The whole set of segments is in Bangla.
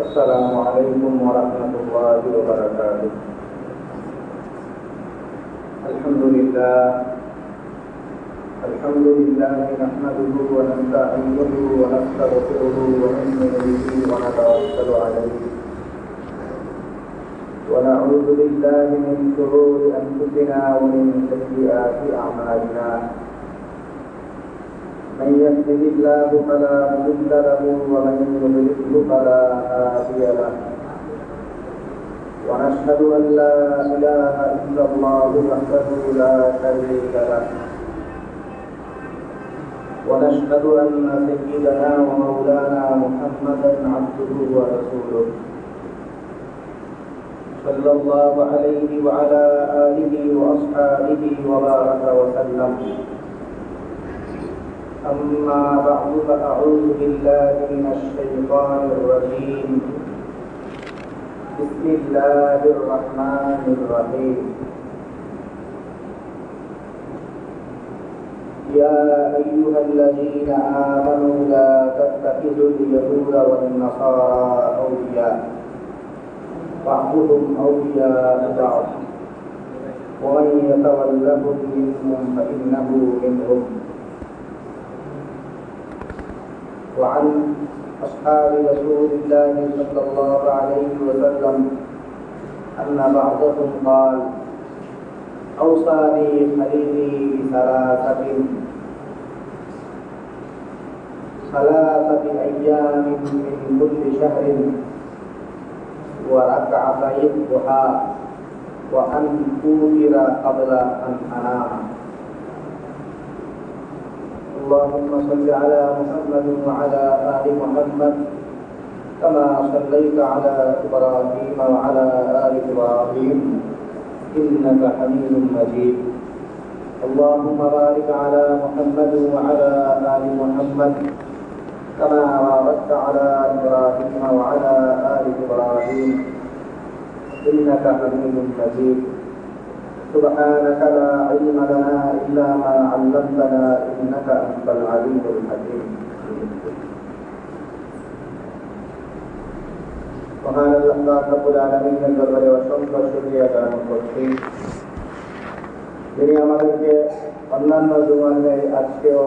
السلام عليكم ورحمة الله وبركاته. الحمد لله نحمده ونستعينه ونستغفره ونؤمن به ونتوكل عليه ونعوذ بالله من شرور أنفسنا ومن سيئات أعمالنا. من يهده الله فلا مضل له ومن يضلل فلا هادي له. ونشهد أن لا إله إلا الله وحده لا شريك له. ونشهد أن سيدنا ومولانا محمدا عبده ورسوله صلى الله عليه وعلى آله وأصحابه وبارك وسلم. أما بعد فأعوذ بالله من الشيطان الرجيم. بسم الله الرحمن الرحيم. يا أيها الذين آمنوا لا تتخذوا اليهود والنصارى أولياء بعضهم أولياء بعض ومن يتولهم منهم فإنه منهم. وعن أصحاب رسول الله صلى الله عليه وسلم أن بعضهم قال: أوصاني خليلي ثلاثة أيام من كل شهر وركعتي الضحى وأن أوتر قبل أن أنام. اللهم صل على محمد وعلى آل محمد كما صليت على إبراهيم وعلى آل إبراهيم إنك حميد مجيد. اللهم بارك على محمد وعلى آل محمد كما باركت على إبراهيم وعلى آل إبراهيم إنك حميد مجيد. سبحانك لا علم لنا إلا ما علمتنا إنك أنت العليم الحكيم. মহান আল্লাহ রাব্বুল আলামিনের দরবারে অসংখ্য শুকরিয়া জ্ঞাপন করছি, যিনি আমাদেরকে অন্যান্য জুমার ন্যায় আজকেও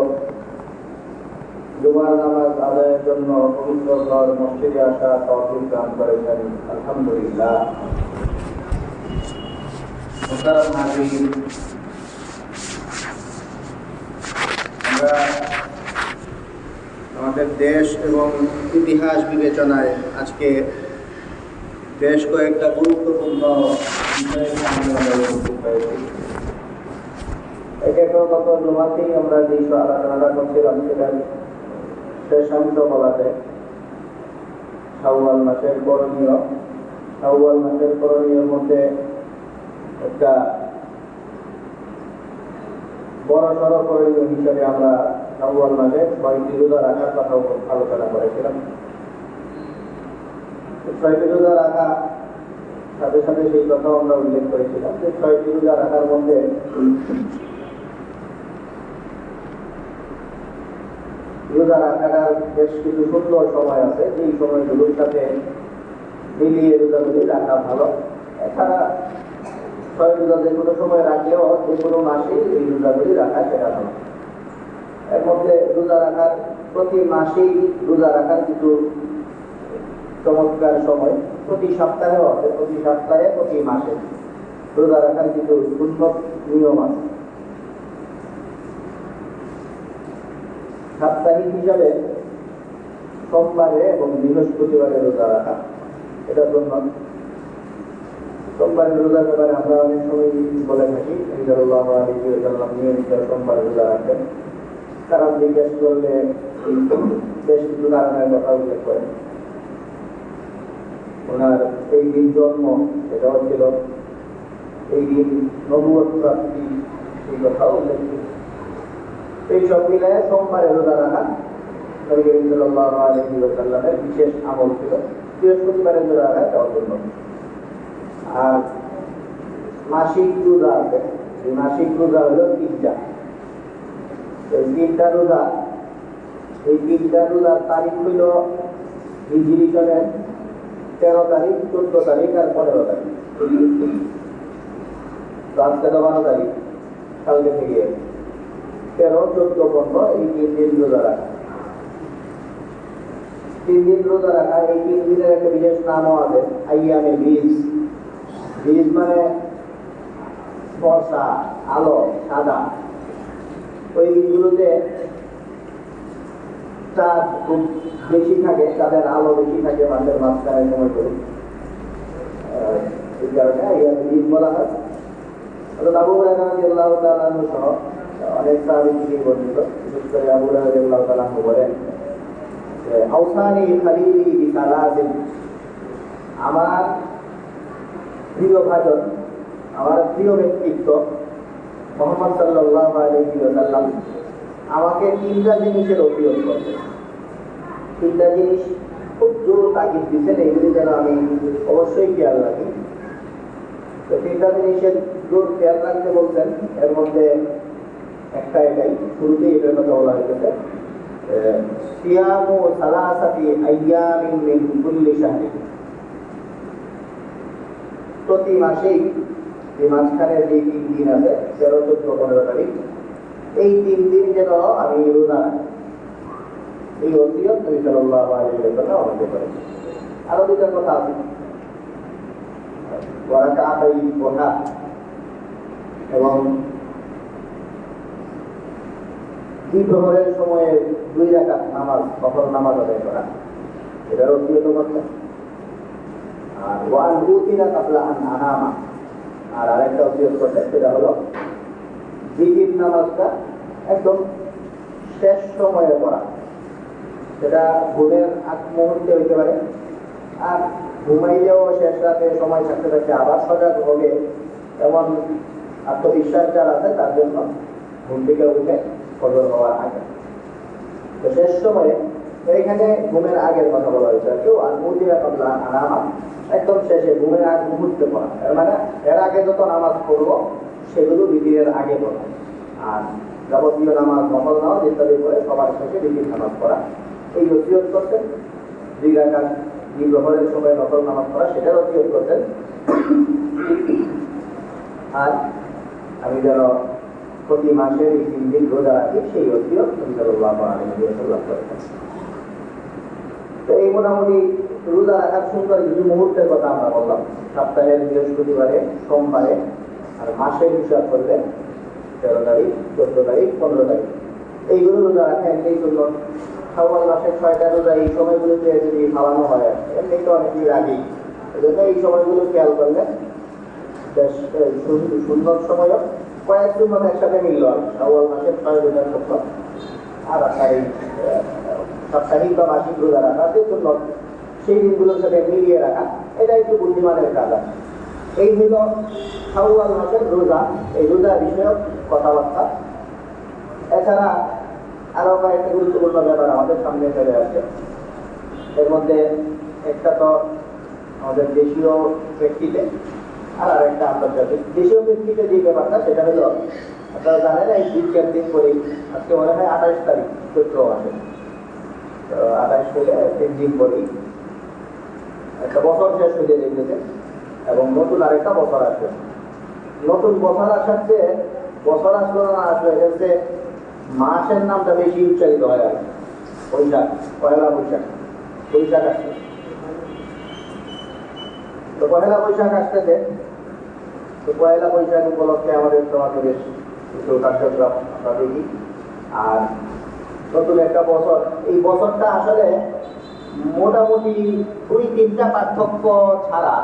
জুমার নামাজ আদায়ের জন্য পবিত্র ঘর মসজিদে আসা তৌফিক দান করেছেন। আলহামদুলিল্লাহ। মুহতারাম হাজিরিন, আমরা আমাদের দেশ এবং ইতিহাস বিবেচনায় আজকে বেশ কয়েকটা গুরুত্বপূর্ণ বিষয় গত জুমাতেই আমরা যে আলোচনাটা করছিলাম সেটার শেষাংশ বলা যায় শাওয়াল মাসের করণীয়। শাওয়াল মাসের করণীয়ের মধ্যে একটা বড় সড়ো করণীয় হিসেবে আমরা শাওয়াল মাসে 6টি রোজা রাখার কথা আলোচনা করেছিলাম। 6টি রোজা রাখা সাথে সাথে সেই কথাও আমরা উল্লেখ করেছিলাম যে 6টি রোজা রাখার মধ্যে রোজা রাখার বেশ কিছু সুন্দর সময় আছে, যেই সময়গুলোর সাথে মিলিয়ে রোজাগুলি রাখা ভালো। এছাড়া 6 রোজা যে কোনো সময় রাখলেও যে কোনো মাসেই এই রোজাগুলি রাখা সেটা ভালো। এর মধ্যে রোজা রাখার প্রতি মাসেই রোজা রাখার কিছু চমৎকার সময় প্রতি সপ্তাহেও আছে, প্রতি সপ্তাহে প্রতি মাসে রোজা রাখার কিছু সুন্দর নিয়ম আছে। সাপ্তাহিক হিসাবে সোমবারে এবং বৃহস্পতিবারে রোজা রাখা, এটার জন্য সোমবারের রোজার ব্যাপারে আমরা অনেক সময় বলে থাকি সাল্লাল্লাহু আলাইহি ওয়াসাল্লাম নিয়মিত সোমবারে রোজা রাখেন। কারণ জিজ্ঞেস করলে বেশ কিছু কারণের কথা উল্লেখ করেন। ওনার এই দিন জন্ম, সেটাও ছিল এই দিন নবুয়ত প্রাপ্তি, সেই কথা উল্লেখ ছিল। এই সব মিলায় সোমবারে রোজা রাখা নবী করিম সাল্লাল্লাহু আলাইহি ওয়াসাল্লামের বিশেষ আমল ছিল। বৃহস্পতিবারে রোজা রাখা এটাও জন্য। আর মাসিক রোজা আছে, এই মাসিক রোজা হলো 3টা। এই 3টা রোজা, এই 3টা রোজার তারিখ হইল হিজরি সনের 13 তারিখ, 14 তারিখ আর 15 তারিখ। আজকে তো 12 তারিখ, কালকে থেকে 13, 14, 15 এই 3 দিন রোজা রাখা। 3 দিন রোজা রাখা, এই 3 দিনের একটা বিশেষ নামও আছে, আইয়ামে বীজ। বীজ মানে বর্ষা, আলো, সাদা। ওই দিনগুলোতে চাঁদ খুব বেশি থাকে, তাদের আলো বেশি থাকে মাসের মাঝখানে সময় করে, এই কারণে আইয়ামে বীজ বলা হয়। আবু হুরায়রা রাদিয়াল্লাহু তাআলা আনহু সহ অনেক সাহাবী থেকে বর্ণিত, বিশেষ করে আবু হুরায়রা রাদিয়াল্লাহু তাআলা আনহু বলেন, আওসানি খালিলি বিসালাসিন, আমার প্রিয় ভাজন, আমার প্রিয় ব্যক্তিত্ব মুহাম্মদ সাল্লাল্লাহু আলাইহি ওয়াসাল্লাম আমাকে 3টা জিনিসের ওসিয়ত করেছেন। 3টা জিনিস খুব জোর তাগিদ দিচ্ছেন, এগুলি যেন আমি অবশ্যই খেয়াল রাখি। তো 3টা জিনিসের জোর খেয়াল রাখতে বলছেন, এর মধ্যে একটা এটাই, শুরুতেই এটার কথা বলা হয়েছে, সিয়ামু সালাসাতি আইয়ামিন মিন কুল্লি শাহরিন, প্রতি মাসেই যে মাঝখানের যে 3 দিন আছে, 13, 14, 15 তারিখ, এই 3 দিন যেন আমি রোজা রাখি। এই ওসিয়ত নবী সাল্লাল্লাহু আলাইহি ওয়াসাল্লাম আমাকে করেছেন। আরো 2টা কথা আছে, ওয়ারাকাতাই ওহা এবং দ্বিপ্রহরের সময়ে 2 রাকাত নামাজ, নফল নামাজ আদায় করা, এটার ওসিয়ত করছেন। আর ওয়ান উতিরা কাবলা আন আনামা, আর আরেকটা ওসিয়ত করছেন, সেটা হলো বিতির নামাজটা একদম শেষ সময়ে পড়া। সেটা ঘুমের আগ মুহূর্তে হইতে পারে, আর ঘুমাইলেও শেষ রাতে সময় থাকতে থাকতে আবার সজাগ হবে এমন আত্মবিশ্বাস যার আছে, তার জন্য ঘুম থেকে উঠে ফজর হওয়ার আগে। তো শেষ সময়ে এইখানে ঘুমের আগের কথা বলা হয়েছে, কেউ আর মুদিরা কাবলা আনামা, একদম শেষে ঘুমের আগ মুহূর্তে পড়া। এর মানে এর আগে যত নামাজ পড়বো সেগুলো বিতিরের আগে পড়া, আর যাবতীয় নামাজ, নফল নামাজ ইত্যাদি করে সবার শেষে বিতির নামাজ পড়া। এই ওসিয়ত করতেন। 2 রাকাত দ্বিপ্রহরের সময় নফল নামাজ পড়া, সেটার ওসিয়ত করতেন। আর আমি যেন প্রতি মাসের এই 3 দিন রোজা রাখি, সেই ওসিয়ত নবী সাল্লাল্লাহু আলাইহি ওয়াসাল্লাম করেছেন। তো এই মোটামুটি রোজা রাখার সুন্দর কিছু মুহূর্তের কথা আমরা বললাম। সপ্তাহের বৃহস্পতিবারে, সোমবারে, আর মাসের হিসাব করলে 13 তারিখ, 14 তারিখ, 15 তারিখ, এইগুলো রোজা রাখা এমনি সুন্দর। শাওয়াল মাসের 6টা রোজা এই সময়গুলোতে যদি খাওয়ানো হয়, এমনি তো অনেকদিন আগেই, এজন্য এই সময়গুলো খেয়াল করলে বেশ সুন্দর সময়ও। কয়েকদিন মানে একসাথে মিলল, শাওয়াল মাসের 6 রোজার সত্য, আর আপনার এই সাপ্তাহিক বা মাসিক রোজা রাখা যে জন্য সেই দিনগুলোর সাথে মিলিয়ে রাখা, এটা একটু বুদ্ধিমানের কাজ আছে। এই হলো শাওয়াল মাসের রোজা, এই রোজা বিষয়ক কথাবার্তা। এছাড়া আরো কয়েকটা গুরুত্বপূর্ণ ব্যাপার আমাদের সামনে চলে আসছে। এর মধ্যে একটা তো আমাদের দেশীয় প্রেক্ষিতে, আর আরেকটা আন্তর্জাতিক। দেশীয় প্রেক্ষিতে যে ব্যাপারটা, সেটা হলো আপনারা জানেন এই বিজ্ঞান দিন করি, আজকে মনে হয় 28 তারিখ চৈত্র মাসে, তো 28 থেকে 3 দিন করি একটা বছর শেষ হয়ে যেতেছে, এবং নতুন আরেকটা বছর আসবে। নতুন বছর আসার চেয়ে বছর আসলো না আসবে, এক্ষেত্রে মাসের নামটা বেশি উচ্চারিত হয়। আর বৈশাখ, পয়লা বৈশাখ, বৈশাখ আসছে। তো পয়লা বৈশাখ আসতেছে, তো পয়লা বৈশাখ উপলক্ষে আমাদের সমাজে বেশ কিছু কার্যক্রম আমরা দেখি। আর নতুন একটা বছর, এই বছরটা আসলে মোটামুটি 2-3টা পার্থক্য ছাড়া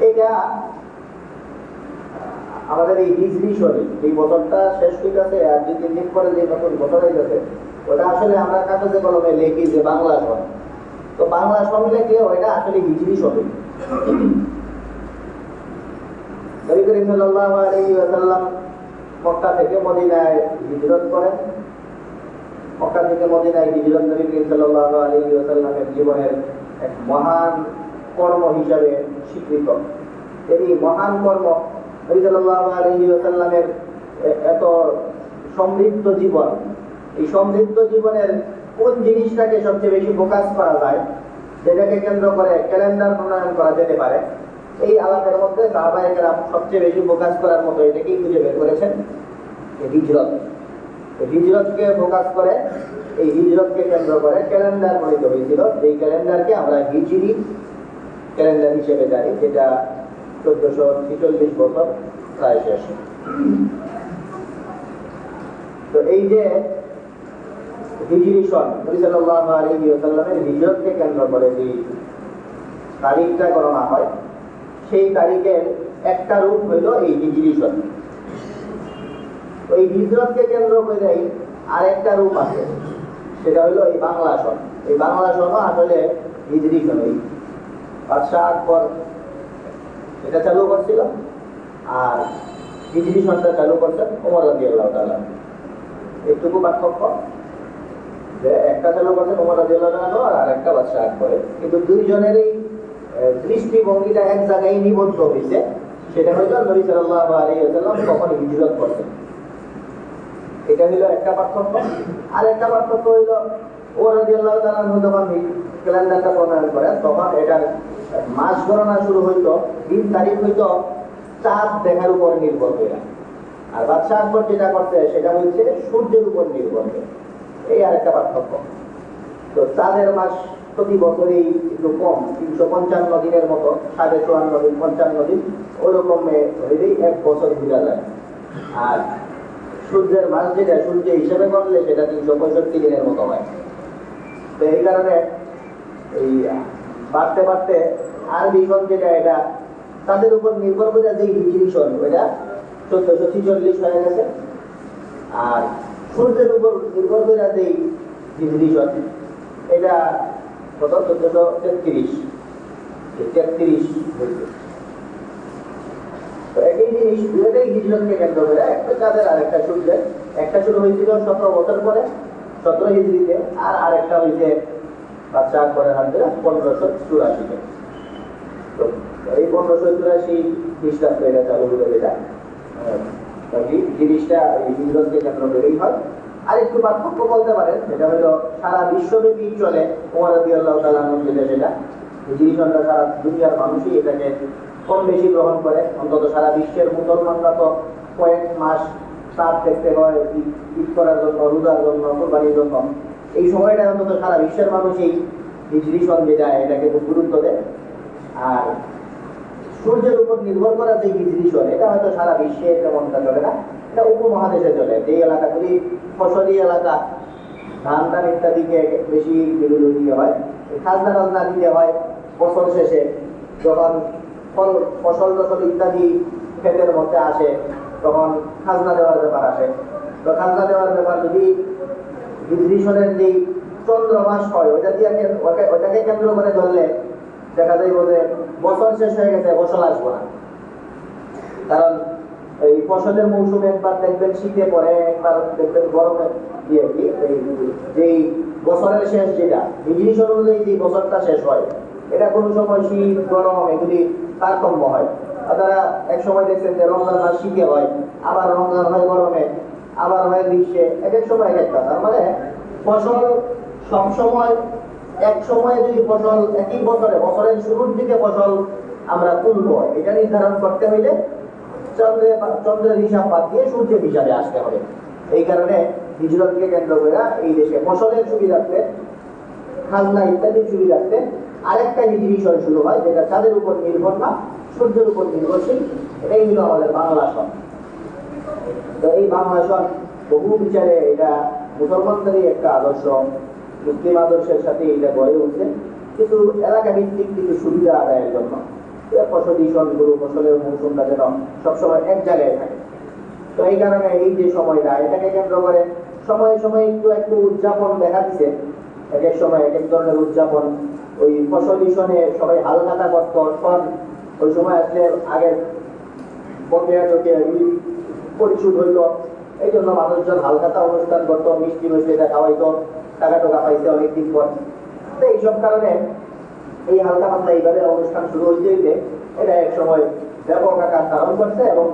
এটা আমাদের এই হিজরি শরীর, এই বছরটা শেষ হইতেছে আর 2-3 দিন পরে যে নতুন বছর হইতেছে, ওটা আসলে আমরা কাগজে কলমে লিখি যে বাংলা সন। তো বাংলা সন লেখলে ওইটা আসলে হিজরি শরীর। নবী করিম সাল্লাল্লাহু আলাইহি ওয়াসাল্লাম মক্কা থেকে মদিনায় হিজরত করেন। মক্কা থেকে মদিনায় হিজরত নবী করিম সাল্লাল্লাহু আলাইহি ওয়াসাল্লামের জীবনের এক মহান কর্ম হিসাবে স্বীকৃত। এই মহান কর্ম নবী সাল্লাল্লাহু আলাইহি ওয়াসাল্লামের এত সমৃদ্ধ জীবন, এই সমৃদ্ধ জীবনের কোন জিনিসটাকে সবচেয়ে বেশি ফোকাস করা যায়, যেটাকে কেন্দ্র করে ক্যালেন্ডার প্রণয়ন করা যেতে পারে। এই আলাপের মধ্যে সাহাবায়ে কেরাম সবচেয়ে বেশি ফোকাস করার মতো এটাকেই খুঁজে বের করেছেন, হিজরত। হিজরতকে ফোকাস করে, এই হিজরতকে কেন্দ্র করে ক্যালেন্ডার প্রণীত হয়েছিল, যেই ক্যালেন্ডারকে আমরা হিজরি ক্যালেন্ডার হিসেবে জানি, যেটা 1446 বছর প্রায় শেষ। তো এই যে হিজরি সন, নবী সাল্লাল্লাহু আলাইহি ওয়াসাল্লামের হিজরতকে কেন্দ্র করে যে তারিখটা গণনা হয়, সেই তারিখের একটা রূপ হইল এই হিজরি সন। ওই হিজরতকে কেন্দ্র করে আরেকটা রূপ আছে, সেটা হইল এই বাংলা সন। এই বাংলা সনও আসলে হিজরি সন, এই বাদশাহ আকবর এটা চালু করছিল, আর হিজরি সনটা চালু করছেন ওমর রাদিয়াল্লাহু তাআলা। একটুকু পার্থক্য, যে একটা চালু করছেন ওমর রাদিয়াল্লাহু তাআলা আর আরেকটা বাদশাহ আকবর, কিন্তু দুইজনেরই দৃষ্টিভঙ্গিটা এক জায়গায় নিবদ্ধ হয়েছে। সেটা হইল নবী সাল্লাল্লাহু আলাইহি ওয়াসাল্লাম কখন হিজরত করছেন, এটা হইল একটা পার্থক্য। আর একটা পার্থক্য হইল ওমর রাদিয়াল্লাহু তাআলা যখন ক্যালেন্ডারটা প্রণয়ন করেন, তখন এটার মাস গণনা শুরু হইতো, দিন তারিখ হইতো চাঁদ দেখার উপর নির্ভর করে। আর বাদশাহ আকবর যেটা করছে সেটা হচ্ছে সূর্যের উপর নির্ভর করে, এই আরেকটা পার্থক্য। তো চাঁদের মাস প্রতি বছরই একটু কম, 355 দিনের মতো, 54.5 দিন, 55 দিন ওরকম হইলেই এক বছর বোঝা যায়। আর সূর্যের মাস যেটা সূর্য হিসেবে করলে সেটা 365 দিনের মতো হয়। তো এই কারণে এই বাড়তে বাড়তে আরবি সন যেটা, এটা তাদের উপর নির্ভর করে যে হিজরি সন, ওইটা 1446 হয়ে গেছে। আর সূর্যের উপর নির্ভর করে যে হিজরি সন, এটা কত 1433 হয়েছে। তো একই জিনিস, দুটাই হিজরতকে কেন্দ্র করে, একটা চাঁদের আর একটা সূর্যের। একটা শুরু হয়েছিল 17 বছর পরে 17 হিজরিতে, আর আরেকটা হয়েছে বাদশাহ আকবরের হাত ধরে 1584-তে। তো এই 1584 খ্রিস্টাব্দে এটা চালু হলো, যেটা জিনিসটা এই হিজরতকে কেন্দ্র করেই হয়। আর একটু পার্থক্য বলতে পারেন, সেটা হলো সারা বিশ্বব্যাপী চলে ওমর রাদিয়াল্লাহু তাআলা আনহু, যেটা হিজরি সনটা সারা দুনিয়ার মানুষই এটাকে কম বেশি গ্রহণ করে। অন্তত সারা বিশ্বের মুসলমানরা তো কয়েক মাস চাঁদ দেখতে হয় ঈদ করার জন্য, রোজার জন্য, কোরবানির জন্য। এই সময়টা অন্তত সারা বিশ্বের মানুষ এই হিজরি সন যেটা, এটাকে খুব গুরুত্ব দেয়। আর সূর্যের উপর নির্ভর করা যে হিজরি সন, এটা হয়তো সারা বিশ্বে তেমনটা চলে না, এটা উপমহাদেশে চলে। যে এলাকাগুলি ফসলি এলাকা, ধান টান ইত্যাদিকে বেশি বিরুদ্ধ দিয়ে হয়, খাজনা টাজনা দিতে হয় বছর শেষে, যখন ফসল টসল ইত্যাদি ক্ষেতের মধ্যে আসে, তখন খাজনা দেওয়ার ব্যাপার আসে। তো খাজনা দেওয়ার ব্যাপার যদি হিজরি সনের যেই চন্দ্র মাস হয়, ওটাকে কেন্দ্র করে ধরলে দেখা যায় যে বছর শেষ হয়ে গেছে, ফসল আসবো না। কারণ এই ফসলের মৌসুমে একবার দেখবেন শীতে পরে, একবার দেখবেন গরমে, দিয়ে কি যেই বছরের শেষ যেটা হিজরি সন অনুযায়ী যে বছরটা শেষ হয়, এটা কোনো সময় শীত গরম এগুলি তারতম্য হয়। আপনারা এক সময় দেখছেন যে রমজান মাস শীতে হয়, আবার রমজান হয় গরমে, আবার হয় গ্রীষ্মে, এক এক সময় এক একটা। তার মানে ফসল সবসময় এক সময়ে যদি ফসল একই বছরের শুরুর দিকে ফসল আমরা তুলবো, এটা নির্ধারণ করতে হইলে চন্দ্রের হিসাব বাদ দিয়ে সূর্যের হিসাবে আসতে হবে। এই কারণে হিজরতকে কেন্দ্র করে এই দেশে ফসলের সুবিধার্থে, খাজনা ইত্যাদির সুবিধার্থে আরেকটা হিজরি সন শুরু হয়, যেটা চাঁদের উপর নির্ভর না, সূর্যের উপর নির্ভরশীল। এটাই হলো আমাদের বাংলা সন। তো এই বাংলা সন বহু বিচারে এটা মুসলমানদেরই একটা আদর্শ, মুসলিম আদর্শের সাথে এটা গড়ে উঠছে, কিন্তু এলাকা ভিত্তিক কিছু সুবিধা আদায়ের জন্য। ফসলি সনগুলো, ফসলের মৌসুমটা যেন সবসময় এক জায়গায় থাকে। তো এই কারণে এই যে সময়টা, এটাকে কেন্দ্র করে সময়ে সময়ে একটু উদযাপন দেখা দিচ্ছে। এক এক সময় এক এক ধরনের উদযাপন। ওই ফসলি সনে সবাই হালখাতা করত, সন ওই সময় আসলে আগের বকেয়াটোকে পরিশোধ হইতো, এই জন্য মানুষজন হালখাতা অনুষ্ঠান করতো, মিষ্টি মিষ্টি খাওয়াইতো, টাকা টোকা পাইছে অনেকদিন পর। তো এইসব কারণে এই হালকা পাতলা এইভাবে অনুষ্ঠান শুরু হইতে হইতে এটা এক সময় ব্যাপক আকার ধারণ করছে, এবং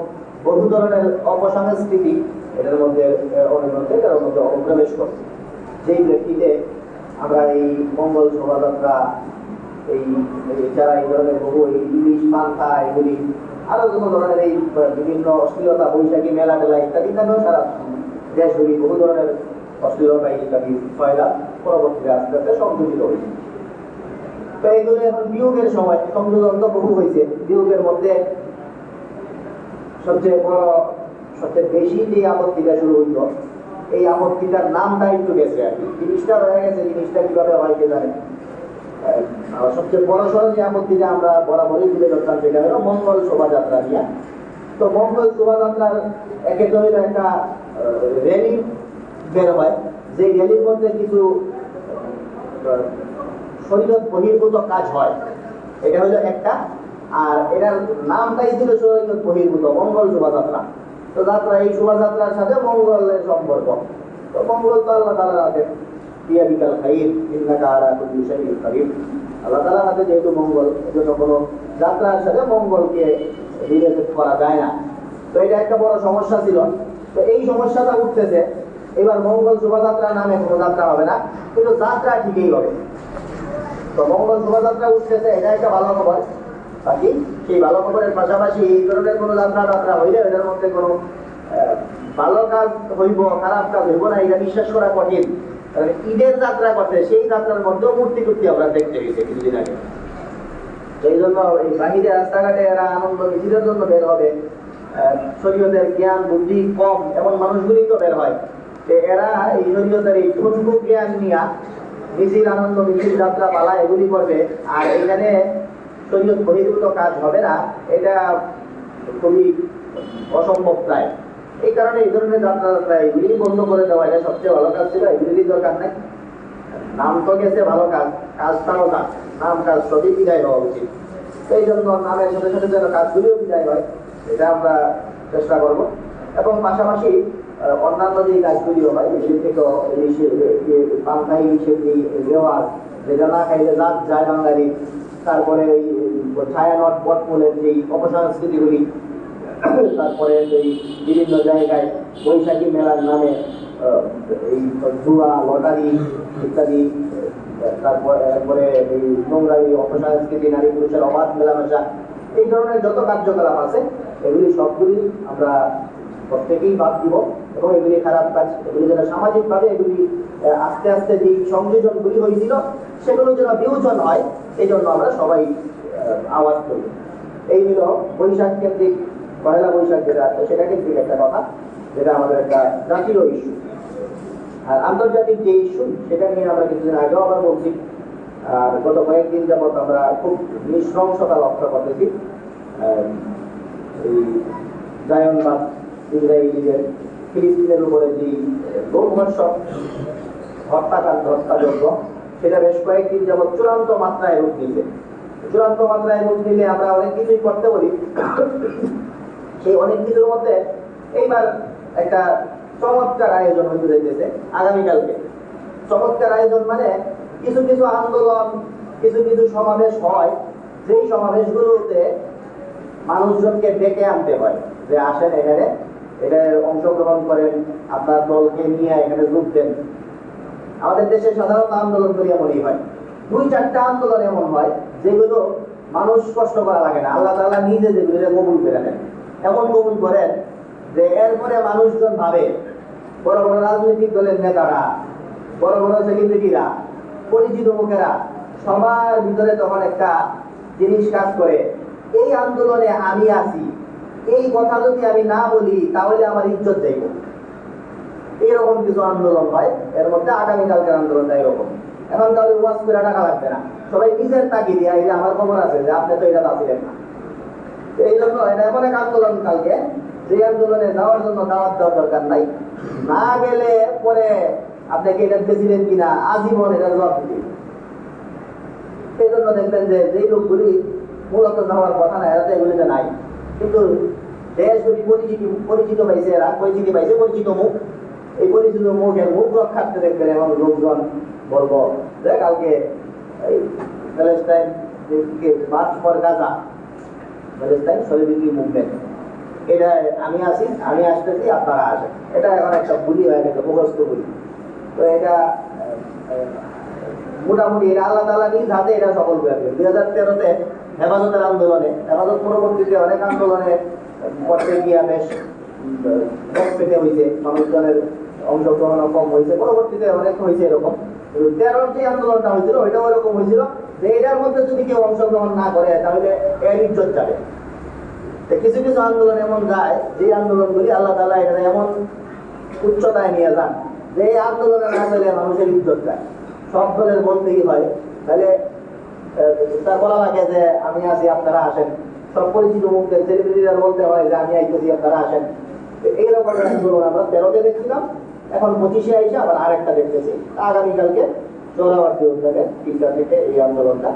বহু ধরনের অপসংস্কৃতি এটার মধ্যে অনুপ্রবেশ করছে। যেই ব্যক্তিতে আমরা এই মঙ্গল শোভাযাত্রা, এই যারা এই ধরনের বহু ইলিশ পান্তা এগুলি আরো কোনো ধরনের এই বিভিন্ন অশ্লীলতা বৈশাখী মেলা টেলা ইত্যাদি নামেও সারা দেশগুলি বহু ধরনের অশ্লীলতা ইত্যাদি ছয়লা পরবর্তীতে আস্তে আস্তে সংযোজিত হয়েছে। তো এইগুলো এখন বিয়োগের সময় সংযোজন তো বহু হয়েছে। বিয়োগের মধ্যে সবচেয়ে বড় সবচেয়ে বেশি যে আপত্তিটা শুরু হইল, এই আপত্তিটার নামটা একটু গেছে আর কি, জিনিসটা রয়ে গেছে, জিনিসটা কিভাবে হয় কে জানে। সবচেয়ে বড় সড়ো যে আপত্তিটা আমরা বরাবরই তুলে ধরতাম সেটা হলো মঙ্গল শোভাযাত্রা নিয়ে। তো মঙ্গল শোভাযাত্রার একে তো হইল একটা র্যালি বের হয়, যে র্যালির মধ্যে কিছু শরীয়ত বহির্ভূত কাজ হয়, এটা হলো একটা। আর এটার নামটাই ছিল শরীয়ত বহির্ভূত মঙ্গল শোভাযাত্রা। তো যাত্রা, এই শোভাযাত্রার সাথে মঙ্গলের সম্পর্ক। তো মঙ্গল তো আল্লাহ তাআলার হাতে, দিয়া বিকাল খাইর ইন্নাকা আলা কুল্লি শাইইন কাদির। আল্লাহ তাআলার হাতে যেহেতু মঙ্গল, এজন্য কোনো যাত্রার সাথে মঙ্গলকে রিলেটেড করা যায় না। তো এটা একটা বড় সমস্যা ছিল। তো এই সমস্যাটা উঠতেছে, এবার মঙ্গল শোভাযাত্রা নামে কোনো যাত্রা হবে না, কিন্তু যাত্রা ঠিকই হবে। তো মঙ্গল শোভাযাত্রা উঠতেছে, এটা একটা ভালো খবর। বাকি সেই ভালো খবরের পাশাপাশি এই ধরনের কোনো যাত্রা হইলে এটার মধ্যে কোনো ভালো কাজ হইব খারাপ কাজ হইব না, এটা বিশ্বাস করা কঠিন। ঈদের যাত্রা করতে, সেই যাত্রার মধ্যেও মূর্তি টুর্তি আমরা দেখতে গেছি কিছুদিন আগে। এই জন্য এই বাহিরে রাস্তাঘাটে এরা আনন্দ মিছিলের জন্য বের হবে, শরীয়তের জ্ঞান বুদ্ধি কম এমন মানুষগুলি তো বের হয়। এরা এই শরীয়তের এই ঠুনকু জ্ঞান নিয়ে মিছিল, আনন্দ মিছিল, যাত্রা পালা এগুলি করবে, আর এখানে শরীয়ত বহির্ভূত কাজ হবে না, এটা খুবই অসম্ভব প্রায়। এই কারণে এই ধরনের যাত্রা এগুলি বন্ধ করে দেওয়া, এটা সবচেয়ে ভালো কাজ ছিল। এগুলির দরকার নাই, নাম তো গেছে ভালো কাজ, কাজটাও কাজ, নাম কাজ সবই বিদায় হওয়া উচিত। এই জন্য নামের সাথে সাথে যেন কাজগুলিও বিদায় হয়, এটা আমরা চেষ্টা করব। এবং পাশাপাশি অন্যান্য যে কাজগুলিও হয়, এগুলি থেকে পান্তা ইলিশের যে রেওয়াজ, যেটা না খাইলে জাত যায় বাঙালি, তারপরে এই ছায়ানট বটমূলের যেই অপসংস্কৃতিগুলি, তারপরে এই বিভিন্ন জায়গায় বৈশাখী মেলার নামে এই জুয়া লটারি ইত্যাদি, তারপরে এই নোংরামি অপসংস্কৃতি, নারী পুরুষের অবাধ মেলামেশা, এই ধরনের যত কার্যকলাপ আছে এগুলি সবগুলি আমরা প্রত্যেকেই বাদ দিব। এবং এগুলি খারাপ কাজ, এগুলি যেন সামাজিকভাবে এগুলি আস্তে আস্তে যে সংযোজনগুলি হয়েছিল সেগুলো যেন বিয়োজন হয়, এই জন্য আমরা সবাই আওয়াজ করি। এই হলো বৈশাখ কেন্দ্রিক, পয়লা বৈশাখ যেটা আছে সেটা কেন্দ্রিক একটা কথা, যেটা আমাদের একটা জাতীয় ইস্যু। আর আন্তর্জাতিক যে ইস্যু সেটা নিয়ে আমরা কিছুদিন আগেও আবার বলছি, আর গত কয়েকদিন যাবৎ আমরা খুব নৃশংসতা লক্ষ্য করতেছি। এই জায়নবাদ ইসরায়েলিদের ফিলিস্তিনের উপরে যে লোকবর্ষক হত্যাকাণ্ড, হত্যাযজ্ঞ, সেটা বেশ কয়েকদিন যাবৎ চূড়ান্ত মাত্রায় রূপ নিয়েছে। চূড়ান্ত মাত্রায় রূপ নিলে আমরা অনেক কিছুই করতে পারি। সেই অনেক কিছুর মধ্যে এইবার একটা চমৎকার আয়োজন হতে যাইতেছে আগামীকালকে। চমৎকার আয়োজন মানে কিছু কিছু আন্দোলন, কিছু কিছু সমাবেশ হয়, যেই সমাবেশগুলোতে মানুষজনকে ডেকে আনতে হয় যে আসেন এখানে, এটা অংশগ্রহণ করেন, আপনার দলকে নিয়ে এখানে যোগ দেন। আমাদের দেশে সাধারণত আন্দোলনগুলি এমনই হয়, 2-4টা আন্দোলন এমন হয় যেগুলো মানুষ কষ্ট করা লাগে না, আল্লাহ তাআলা নিজে যেগুলো কবুল করে নেন। এমন কবুল করেন যে এরপরে মানুষজন ভাবে, বড় বড় রাজনৈতিক দলের নেতারা, বড় বড় সেলিব্রিটিরা, পরিচিত মুখেরা, সবার ভিতরে তখন একটা জিনিস কাজ করে, এই আন্দোলনে আমি আছি, এই কথা যদি আমি না বলি তাহলে আমার ইজ্জত যাইব। এরকম কিছু আন্দোলন হয়। এর মধ্যে আগামীকালকের আন্দোলনটা এরকম। এখন তাহলে ওয়াজ করে টাকা লাগবে না, সবাই নিজের তাকি দিয়ে এই যে আমার খবর আছে যে আপনি তো এটা পাচ্ছিলেন না। এই জন্য এটা এমন এক আন্দোলন কালকে, যে আন্দোলনে যাওয়ার জন্য দাওয়াত দেওয়ার দরকার নাই, না গেলে পরে আপনি কি এটা পেয়েছিলেন কিনা আজীবন এটা জবাব দিতে। সেই জন্য দেখবেন যে যেই লোকগুলি মূলত যাওয়ার কথা না, এরা তো এগুলিতে নাই, কিন্তু দেশগুলি পরিচিত পাইছে, এরা পরিচিতি পাইছে, পরিচিত মুখ। এই পরিচিত মুখের মুখ রক্ষার্থে দেখবেন এবং লোকজন বলবো যে কালকে এই Palestine March for Gaza, Palestine solidarity movement, এটা আমি আছি, আমি আসতেছি, আপনারা আসেন। এটা এখন একটা বুলি হয়ে গেছে, মুখস্থ বুলি। তো এটা মোটামুটি এটা আল্লাহ তাআলা নিজ হাতে এটা সফল করে দিলেন। 2013-তে হেফাজতের আন্দোলনে, হেফাজত পরবর্তীতে অনেক আন্দোলনে করতে গিয়া বেশ পেতে হয়েছে, মানুষজনের অংশগ্রহণ কম হয়েছে, পরবর্তীতে অনেক হয়েছে এরকম। 13-র যে আন্দোলনটা হয়েছিল ওইটা ওরকম হয়েছিল যে এটার মধ্যে যদি কেউ অংশগ্রহণ না করে তাহলে এর ইজ্জত যাবে। কিছু কিছু আন্দোলন এমন যায় যে আন্দোলনগুলি আল্লাহ তাআলা এটা এমন উচ্চতায় নিয়ে যান যে এই আন্দোলনে না গেলে মানুষের ইজ্জত যায়। সব দলের বলতেই হয়, তাহলে তার বলা লাগে যে আমি আছি আপনারা আসেন, সব পরিচিত মুখদের সেলিব্রিটিরা বলতে হয় যে আমি আইতেছি আপনারা আসেন। এইরকম আন্দোলন আমরা 13-তে দেখছিলাম, এখন 25-এ আইসা আবার আরেকটা দেখতেছি আগামীকালকে চোরাবাড়ি উদ্যানে 3টা থেকে এই আন্দোলনটা।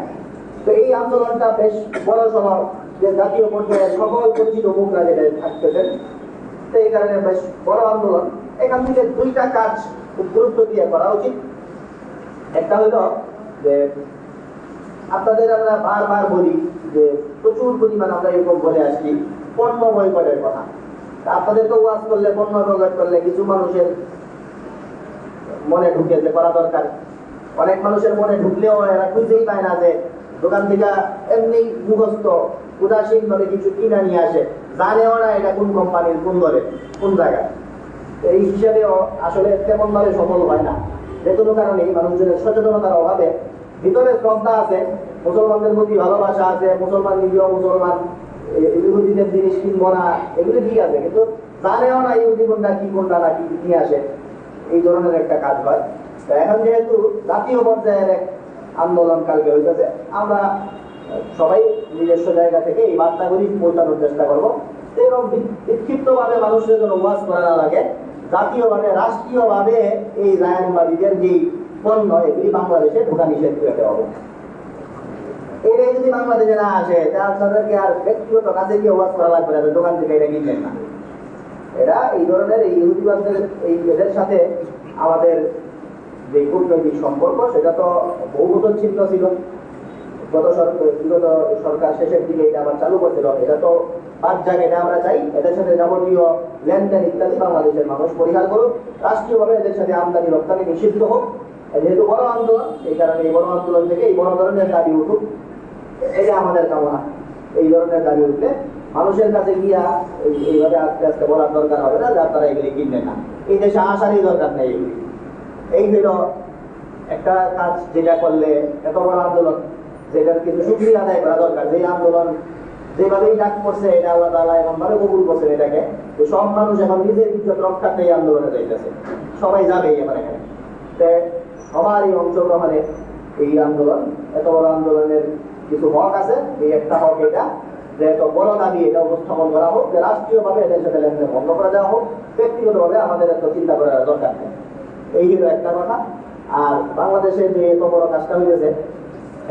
তো এই আন্দোলনটা বেশ বড় সড়, যে জাতীয় পর্যায়ে সকল পরিচিত মুখরা যেটা থাকতেছেন, তো এই কারণে বেশ বড় আন্দোলন। এখান থেকে 2টা কাজ খুব গুরুত্ব দিয়ে করা উচিত। একটা হলো যে আপনাদের আমরা বারবার বলি যে প্রচুর পরিমাণ আমরা এরকম বলে আসছি পণ্য বয়কটের কথা। আপনাদেরকে ওয়াজ করলে, পণ্য বয়কট করলে কিছু মানুষের মনে ঢুকে যে করা দরকার। অনেক মানুষের মনে ঢুকলেও এরা খুঁজেই পায় না যে দোকান থেকে এমনি মুখস্থ উদাসীন ভাবে কিছু কিনা নিয়ে আসে, জানেও না এটা কোন কোম্পানির, কোন দরে, কোন জায়গায়। এই হিসাবেও আসলে তেমন ভাবে সফল হয় না। যে কোনো কারণেই মানুষজনের সচেতনতার অভাবে, ভিতরে শ্রদ্ধা আছে, মুসলমানদের প্রতি ভালোবাসা আছে, মুসলমান নিজেও মুসলমান, ইহুদিদের জিনিস কিনবো না, এগুলো ঠিক আছে, কিন্তু জানেও না ইহুদি কোনটা কি, কোনটা না কি নিয়ে আসে, এই ধরনের একটা কাজ হয়। এখন যেহেতু জাতীয় পর্যায়ের এক আন্দোলন কালকে হইতেছে, আমরা সবাই নিজস্ব জায়গা থেকে এই বার্তাগুলি পৌঁছানোর চেষ্টা করবো। এরকম বিক্ষিপ্ত ভাবে মানুষের জন্য ওয়াজ করা না লাগে, জাতীয়ভাবে রাষ্ট্রীয়ভাবে এই জায়নবাদীদের যে পণ্য এগুলি বাংলাদেশে ঢোকা নিষেধ করে দেওয়া হবে। এটাই যদি বাংলাদেশে না আসে তাহলে তাদেরকে আর ব্যক্তিগত কাজে গিয়ে ওয়াজ করা লাগবে না, দোকান থেকে এটা কিনবেন না। এরা এই ধরনের এই ইহুদিবাদদের এই এদের সাথে আমাদের যে কূটনৈতিক সম্পর্ক সেটা তো বহু বছর ছিন্ন ছিল। বিগত সরকার শেষের দিকে এটা আবার চালু করছিল। এটা তো বাদ যাক, এটা আমরা চাই এদের সাথে যাবতীয় লেনদেন ইত্যাদি বাংলাদেশের মানুষ পরিহার করুক, রাষ্ট্রীয়ভাবে এদের সাথে আমদানি রপ্তানি নিষিদ্ধ হোক। যেহেতু বড় আন্দোলন, এই কারণে এই বড় আন্দোলন থেকে এই বড় ধরনের দাবি উঠুক, এটা আমাদের কামনা। এই ধরনের দাবি উঠলে মানুষের কাছে গিয়া এইভাবে আস্তে আস্তে বলার দরকার হবে না যে আপনারা এগুলি কিনবেন না, এই দেশে আসারই দরকার নেই এগুলি। এই হলো একটা কাজ যেটা করলে এত বড় আন্দোলন, যেটার কিছু সুক্রিয়া আদায় করা দরকার। যে আন্দোলন যেভাবেই ডাক করছে এটা আল্লাহ তাআলা এমন ভাবে কবুল করছেন এটাকে, যে সব মানুষ এখন নিজের ইজ্জত রক্ষার্থে এই আন্দোলনে যাইতেছে, সবাই যাবে এবার এখানে। সবারই অংশগ্রহণে এই আন্দোলন, এত বড় আন্দোলনের কিছু হক আছে। এই একটা হক এটা যে এত বড় দাবি এটা উপস্থাপন করা হোক, যে রাষ্ট্রীয়ভাবে এদের সাথে লেনদেন বন্ধ করে দেওয়া হোক, ব্যক্তিগতভাবে আমাদের এত চিন্তা করার দরকার নেই। এই হলো একটা কথা। আর বাংলাদেশে যে এত বড় কাজটা হয়েছে,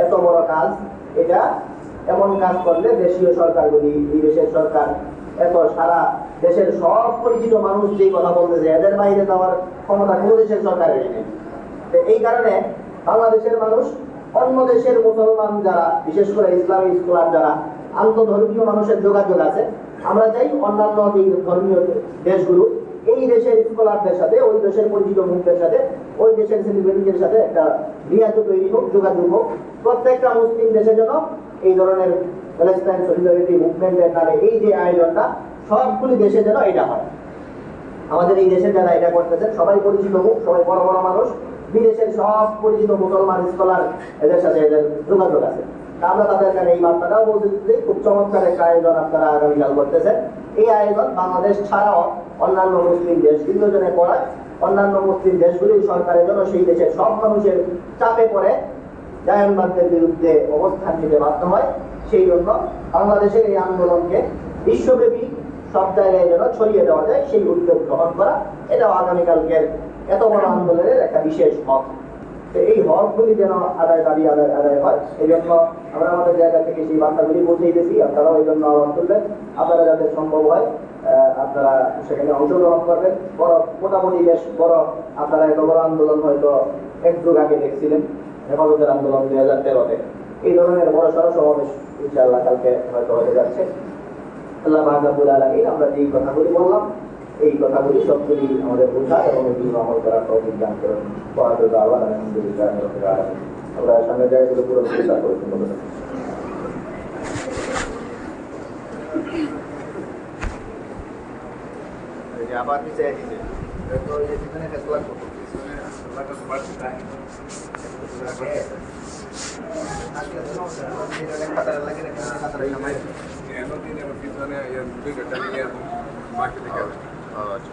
এত বড় কাজ, এটা এমন কাজ করলে দেশীয় সরকারগুলি, এই দেশের সরকার, এত সারা দেশের সব পরিচিত মানুষ যে কথা বলতেছে, এদের বাইরে যাওয়ার ক্ষমতা কোনো দেশের সরকারের নেই। এই কারণে বাংলাদেশের মানুষ অন্য দেশের মুসলমান যারা, বিশেষ করে ইসলামী স্কলার যারা, আন্তঃধর্মীয় মানুষের যোগাযোগ আছে, আমরা চাই অন্যান্য ধর্মীয় দেশগুলো এই দেশের স্কলারদের সাথে, ওই দেশের পরিচিত মুখদের সাথে, ওই দেশের সেলিব্রিটিদের সাথে একটা রিয়াজত তৈরি হোক, যোগাযোগ হোক। প্রত্যেকটা মুসলিম দেশে যেন এই ধরনের প্যালেস্টাইন সলিডারিটি মুভমেন্টের নামে এই যে আয়োজনটা, সবগুলি দেশে যেন এটা হয়। আমাদের এই দেশে যারা এটা করতেছেন সবাই পরিচিত মুখ, সবাই বড় বড় মানুষ, বিদেশের সব পরিচিত মুসলমান স্কলার, এদের সাথে এদের যোগাযোগ আছে। আমরা তাদের কাছে এই বার্তাটাও বলতে দিচ্ছি, খুব চমৎকার একটা আয়োজন আপনারা আগামীকাল করতেছেন। এই আয়োজন বাংলাদেশ ছাড়াও অন্যান্য মুসলিম দেশগুলিও যেন করায়, অন্যান্য মুসলিম দেশগুলির সরকারের জন্য সেই দেশের সব মানুষের চাপে পড়ে জায়নবাদদের বিরুদ্ধে অবস্থান নিতে বাধ্য হয়। সেই জন্য বাংলাদেশের এই আন্দোলনকে বিশ্বব্যাপী সব জায়গায় যেন ছড়িয়ে দেওয়া যায়, সেই উদ্যোগ গ্রহণ করা, এটাও আগামীকালকের এত বড় আন্দোলনের একটা বিশেষ হক। এই হকগুলি যেন দাবি আদায় হয়, এই জন্য আমরা আমাদের জায়গা থেকে সেই বার্তাগুলি পৌঁছেইতেছি। আপনারাও এই জন্য আহ্বান করবেন, আপনারা যাদের সম্ভব হয় আপনারা সেখানে অংশগ্রহণ করবেন। বড় মোটামুটি বেশ বড়, আপনারা এত বড় আন্দোলন হয়তো এক যুগ আগে দেখছিলেন, হেফাজতের আন্দোলন 2013-তে। এই ধরনের বড় সড় সমাবেশ ইনশাআল্লাহ কালকে হয়তো হতে যাচ্ছে। আল্লাহ পাক রব্বুল আলামিন আমরা যেই কথাগুলি বললাম, এই কথাগুলি সবগুলি আমাদের বোঝা এবং এগুলো আমল করার তৌফিক দান করুন। ওয়া আলহামদুলিল্লাহি রাব্বিল আলামিন। আল্লাহ সামনে জায়গাগুলো পুরো পরিষ্কার করে দিন বলে। আবার নিচে দিতে তো এই পিছনে ফেসলা করতে পিছনে লাগা বাড়তি টাইম আজকে তো এটা খাতা লাগে না খাতা নামাই এর মধ্যে পিছনে এই দুই ঘন্টা নিয়ে মার্কেটে গেল আচ্ছা